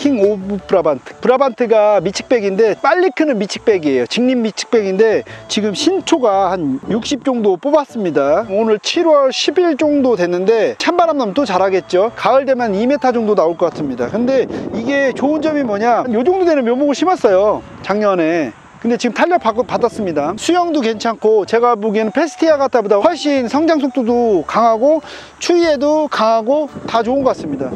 킹 오브 브라반트. 브라반트가 미측백인데 빨리 크는 미측백이에요. 직립 미측백인데 지금 신초가 한 60 정도 뽑았습니다. 오늘 7월 10일 정도 됐는데 찬바람 나면 또 자라겠죠. 가을 되면 2m 정도 나올 것 같습니다. 근데 이게 좋은 점이 뭐냐, 요 정도 되는 묘목을 심었어요, 작년에. 근데 지금 탄력 받았습니다. 수영도 괜찮고 제가 보기에는 페스티아가타보다 훨씬 성장 속도도 강하고 추위에도 강하고 다 좋은 것 같습니다.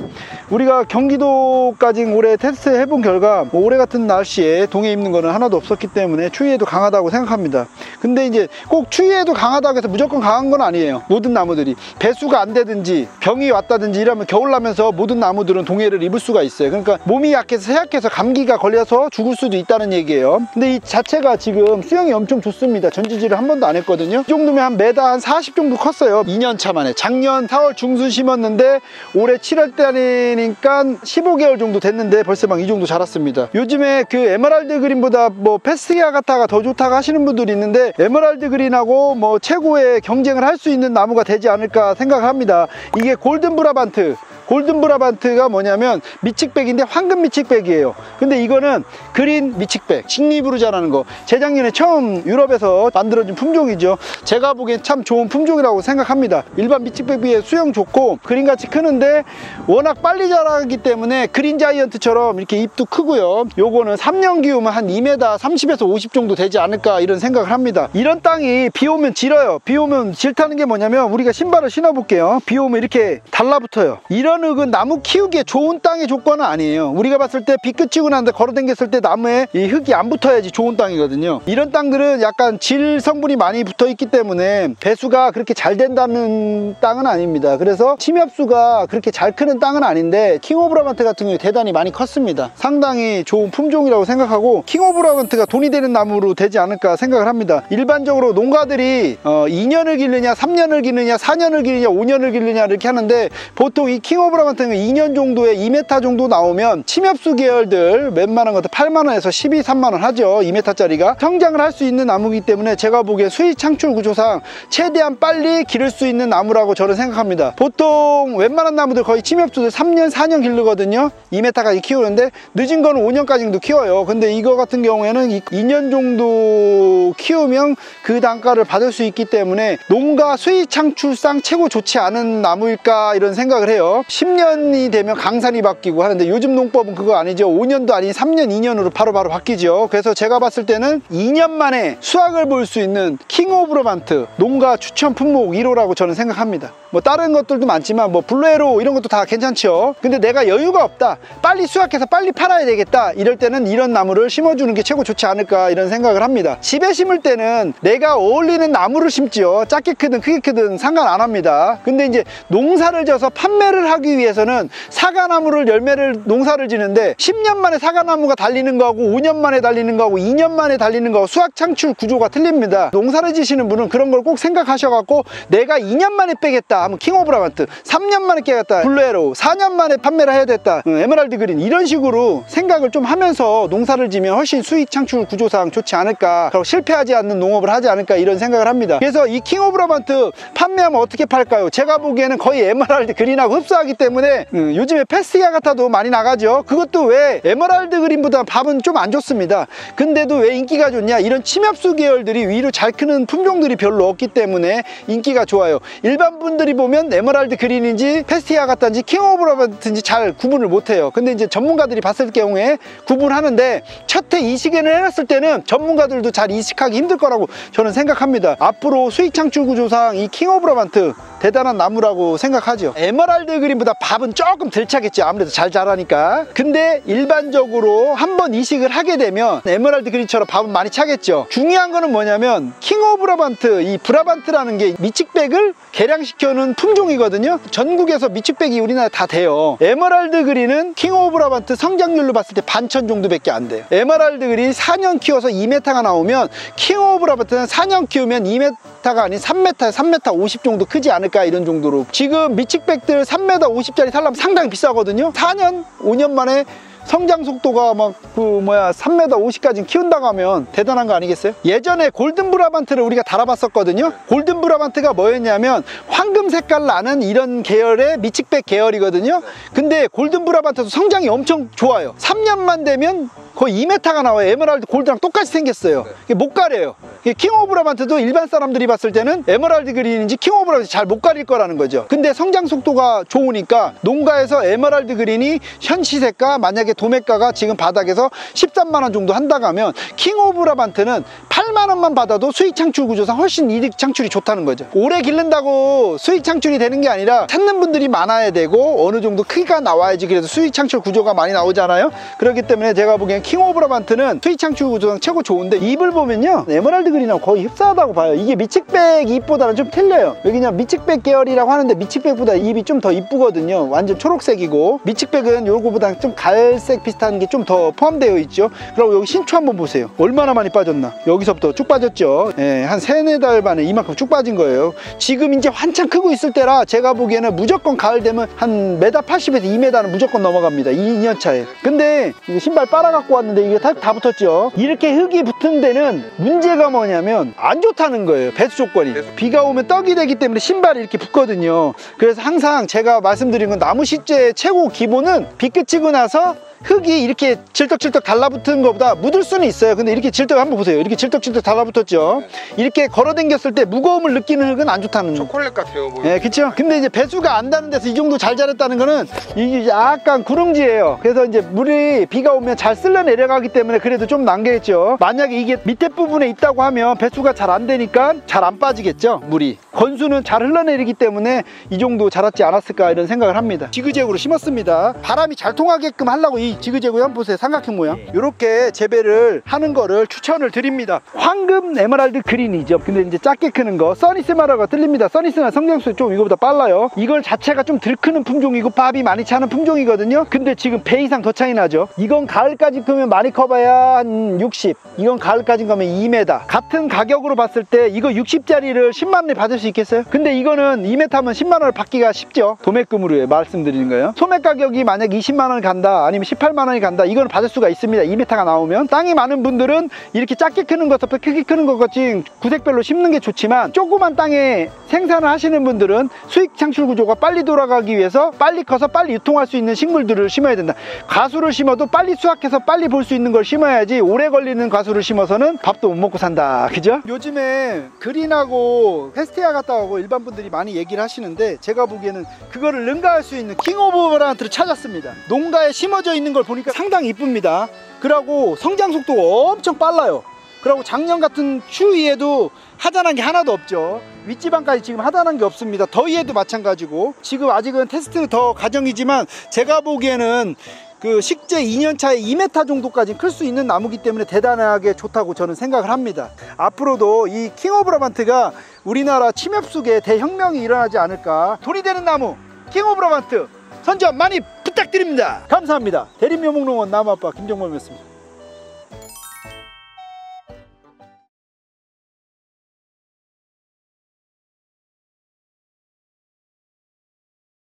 우리가 경기도까지 올해 테스트 해본 결과 뭐 올해 같은 날씨에 동해 입는 거는 하나도 없었기 때문에 추위에도 강하다고 생각합니다. 근데 이제 꼭 추위에도 강하다고 해서 무조건 강한 건 아니에요. 모든 나무들이 배수가 안 되든지 병이 왔다든지 이러면 겨울 나면서 모든 나무들은 동해를 입을 수가 있어요. 그러니까 몸이 약해서 쇠약해서 감기가 걸려서 죽을 수도 있다는 얘기예요. 근데 이 자체가 지금 수영이 엄청 좋습니다. 전지질을 한 번도 안 했거든요. 이 정도면 한 매달 한 40 정도 컸어요. 2년 차 만에. 작년 4월 중순 심었는데 올해 7월 달이니까 15개월 정도 됐는데 벌써 막 이 정도 자랐습니다. 요즘에 그 에메랄드 그린보다 뭐 페스티아가타가 더 좋다고 하시는 분들이 있는데 에메랄드 그린하고 뭐 최고의 경쟁을 할 수 있는 나무가 되지 않을까 생각합니다. 이게 골든 브라반트. 골든 브라반트가 뭐냐면 미측백인데 황금 미측백이에요. 근데 이거는 그린 미측백, 직립으로 자라는 거. 재작년에 처음 유럽에서 만들어진 품종이죠. 제가 보기엔 참 좋은 품종이라고 생각합니다. 일반 미측백 비해 수영 좋고 그린같이 크는데 워낙 빨리 자라기 때문에 그린 자이언트처럼 이렇게 잎도 크고요. 요거는 3년 키우면 한 2m 30에서 50 정도 되지 않을까 이런 생각을 합니다. 이런 땅이 비 오면 질어요. 비 오면 질타는 게 뭐냐면 우리가 신발을 신어 볼게요. 비 오면 이렇게 달라붙어요. 이런 흙은 나무 키우기에 좋은 땅의 조건은 아니에요. 우리가 봤을 때 비 그치고 나는데 걸어 댕겼을 때 나무에 이 흙이 안 붙어야지 좋은 땅이거든요. 이런 땅들은 약간 질 성분이 많이 붙어 있기 때문에 배수가 그렇게 잘 된다는 땅은 아닙니다. 그래서 침엽수가 그렇게 잘 크는 땅은 아닌데 킹 오브 브라반트 같은 경우에 대단히 많이 컸습니다. 상당히 좋은 품종이라고 생각하고 킹 오브 브라반트가 돈이 되는 나무로 되지 않을까 생각을 합니다. 일반적으로 농가들이 2년을 기르냐 3년을 기르냐 4년을 기르냐 5년을 기르냐 이렇게 하는데 보통 이 킹 오브 브라반트는 2년 정도에 2m 정도 나오면 침엽수 계열들 웬만한 것들 8만원에서 12, 3만원 하죠. 2m짜리가 성장을 할 수 있는 나무이기 때문에 제가 보기에 수익 창출 구조상 최대한 빨리 기를 수 있는 나무라고 저는 생각합니다. 보통 웬만한 나무들 거의 침엽수들 3년, 4년 기르거든요. 2m까지 키우는데 늦은 거는 5년까지도 키워요. 근데 이거 같은 경우에는 2년 정도 키우면 그 단가를 받을 수 있기 때문에 농가 수익 창출상 최고 좋지 않은 나무일까 이런 생각을 해요. 10년이 되면 강산이 바뀌고 하는데 요즘 농법은 그거 아니죠. 5년도 아닌 3년, 2년으로 바로바로 바뀌죠. 그래서 제가 봤을 때는 2년 만에 수확을 볼 수 있는 킹 오브 브라반트 농가 추천 품목 1호라고 저는 생각합니다. 뭐 다른 것들도 많지만 뭐 블루에로 이런 것도 다 괜찮죠. 근데 내가 여유가 없다, 빨리 수확해서 빨리 팔아야 되겠다, 이럴 때는 이런 나무를 심어주는 게 최고 좋지 않을까 이런 생각을 합니다. 집에 심을 때는 내가 어울리는 나무를 심지요. 작게 크든 크게 크든 상관 안 합니다. 근데 이제 농사를 져서 판매를 하기 위해서는 사과나무를 열매를 농사를 지는데 10년 만에 사과나무가 달리는 거하고 5년 만에 달리는 거하고 2년 만에 달리는 거하고 수확 창출 구조가 틀립니다. 농사를 지시는 분은 그런 걸 꼭 생각하셔갖고 내가 2년 만에 빼겠다 하면 킹 오브 브라반트, 3년 만에 깨겠다 블루에로, 4년 만에 판매를 해야 됐다 에메랄드 그린, 이런 식으로 생각을 좀 하면서 농사를 지면 훨씬 수익 창출 구조상 좋지 않을까, 그리고 실패하지 않는 농업을 하지 않을까 이런 생각을 합니다. 그래서 이 킹 오브 브라반트 판매하면 어떻게 팔까요? 제가 보기에는 거의 에메랄드 그린하고 흡사하기 때문에 요즘에 페스티아가타도 많이 나가죠. 그것도 왜 에메랄드 그린보다 밥은 좀 안 좋습니다. 근데도 왜 인기가 좋냐, 이런 침엽수 계열들이 위로 잘 크는 품종들이 별로 없기 때문에 인기가 좋아요. 일반 분들이 보면 에메랄드 그린인지 페스티아가타인지 킹 오브 브라반트인지 잘 구분을 못해요. 근데 이제 전문가들이 봤을 경우에 구분하는데 첫해 이식을 해놨을 때는 전문가들도 잘 이식하기 힘들 거라고 저는 생각합니다. 앞으로 수익 창출 구조상 이 킹 오브 브라반트 대단한 나무라고 생각하죠. 에메랄드 그린보다 밥은 조금 덜 차겠죠. 아무래도 잘 자라니까. 근데 일반적으로 한번 이식을 하게 되면 에메랄드 그린처럼 밥은 많이 차겠죠. 중요한 거는 뭐냐면 킹 오브 브라반트, 이 브라반트라는 게 미측백을 개량시켜놓은 품종이거든요. 전국에서 미측백이 우리나라에 다 돼요. 에메랄드 그린은 킹 오브 브라반트 성장률로 봤을 때 반천 정도밖에 안 돼요. 에메랄드 그린이 4년 키워서 2m가 나오면 킹 오브 브라반트는 4년 키우면 2m가 아닌 3m, 3m 50 정도 크지 않을까 이런 정도로. 지금 미측백들 3m 50짜리 살려면 상당히 비싸거든요. 4년, 5년 만에 성장 속도가 막 3m 50까지 키운다고 하면 대단한 거 아니겠어요? 예전에 골든 브라반트를 우리가 달아봤었거든요. 골든 브라반트가 뭐였냐면 황금 색깔 나는 이런 계열의 미칙백 계열이거든요. 근데 골든 브라반트도 성장이 엄청 좋아요. 3년만 되면 거의 2m가 나와요. 에메랄드 골드랑 똑같이 생겼어요. 못 가려요. 킹 오브 브라반트도 일반 사람들이 봤을 때는 에메랄드 그린인지 킹 오브 브라반트 잘 못 가릴 거라는 거죠. 근데 성장 속도가 좋으니까 농가에서 에메랄드 그린이 현 시세가 만약에 도매가가 지금 바닥에서 13만 원 정도 한다고 하면 킹 오브 브라반트는 8만 원만 받아도 수익 창출 구조상 훨씬 이득 창출이 좋다는 거죠. 오래 기른다고 수익 창출이 되는 게 아니라 찾는 분들이 많아야 되고 어느 정도 크기가 나와야지 그래도 수익 창출 구조가 많이 나오잖아요. 그렇기 때문에 제가 보기엔 킹 오브 브라반트는 수익 창출 구조상 최고 좋은데 잎을 보면요 에메랄드 그린하고 거의 흡사하다고 봐요. 이게 미칙백 잎보다는 좀 틀려요. 여기냐 미칙백 계열이라고 하는데 미칙백보다 잎이 좀 더 이쁘거든요. 완전 초록색이고 미칙백은 요거보다 좀 갈색 비슷한 게 좀 더 포함되어 있죠. 그리고 여기 신초 한번 보세요. 얼마나 많이 빠졌나. 여기서부터 쭉 빠졌죠. 예, 한 3-4달 만에 이만큼 쭉 빠진 거예요. 지금 이제 한창 크고 있을 때라 제가 보기에는 무조건 가을 되면 한 1m80에서 2m는 무조건 넘어갑니다. 2년 차에. 근데 이거 신발 빨아갖고 왔는데 이게 다 붙었죠. 이렇게 흙이 붙은 데는 문제가 뭐냐면 안 좋다는 거예요. 배수 조건이. 비가 오면 떡이 되기 때문에 신발이 이렇게 붙거든요. 그래서 항상 제가 말씀드린 건 나무 시제의 최고 기본은 비 그치고 나서 흙이 이렇게 질떡질떡 달라붙은 것보다 묻을 수는 있어요. 근데 이렇게 질떡 한번 보세요. 이렇게 질떡질떡 달라붙었죠. 이렇게 걸어당겼을 때 무거움을 느끼는 흙은 안 좋다는 초콜릿 같아요 보이는. 네, 그쵸. 근데 이제 배수가 안 닿는 데서 이 정도 잘 자랐다는 거는 이게 약간 구릉지예요. 그래서 이제 물이 비가 오면 잘 쓸려 내려가기 때문에 그래도 좀 남겠죠. 만약에 이게 밑에 부분에 있다고 하면 배수가 잘 안 되니까 잘 안 빠지겠죠. 물이 건수는 잘 흘러내리기 때문에 이 정도 자랐지 않았을까 이런 생각을 합니다. 지그재그로 심었습니다. 바람이 잘 통하게끔 하려고 이 지그재그 한번 보세요. 삼각형 모양 이렇게 재배를 하는 거를 추천을 드립니다. 황금 에메랄드 그린이죠. 근데 이제 작게 크는 거 써니스마라가 틀립니다. 써니스는 성장速이 좀 이거보다 빨라요. 이걸 자체가 좀 덜 크는 품종이고 밥이 많이 차는 품종이거든요. 근데 지금 배 이상 더 차이 나죠. 이건 가을까지 크면 많이 커봐야 한 60, 이건 가을까지 가면 2m. 같은 가격으로 봤을 때 이거 60짜리를 10만 원에 받을 수 있겠어요? 근데 이거는 2m면 10만 원을 받기가 쉽죠. 도매금으로 말씀드리는 거예요. 소매 가격이 만약 20만 원 간다 아니면 18만 원이 간다 이거는 받을 수가 있습니다. 2m가 나오면. 땅이 많은 분들은 이렇게 작게 크는 것부터 크게 크는 것 같이 구색별로 심는 게 좋지만 조그만 땅에 생산을 하시는 분들은 수익 창출 구조가 빨리 돌아가기 위해서 빨리 커서 빨리 유통할 수 있는 식물들을 심어야 된다. 가수를 심어도 빨리 수확해서 빨리 볼 수 있는 걸 심어야지 오래 걸리는 가수를 심어서는 밥도 못 먹고 산다. 그죠? 요즘에 그린하고 페스티아 갔다 오고 일반 분들이 많이 얘기를 하시는데 제가 보기에는 그거를 능가할 수 있는 킹 오브 브라반트를 찾았습니다. 농가에 심어져 있는 걸 보니까 상당히 이쁩니다. 그리고 성장 속도가 엄청 빨라요. 그리고 작년 같은 추위에도 하단한 게 하나도 없죠. 윗지방까지 지금 하단한 게 없습니다. 더위에도 마찬가지고 지금 아직은 테스트 더 과정이지만 제가 보기에는 그 식재 2년 차에 2m 정도까지 클 수 있는 나무기 때문에 대단하게 좋다고 저는 생각을 합니다. 앞으로도 이 킹 오브 브라반트가 우리나라 침엽수계 대혁명이 일어나지 않을까. 돌이 되는 나무 킹 오브 브라반트 선전 많이 부탁드립니다. 감사합니다. 대림묘목농원 나무아빠 김정범이었습니다.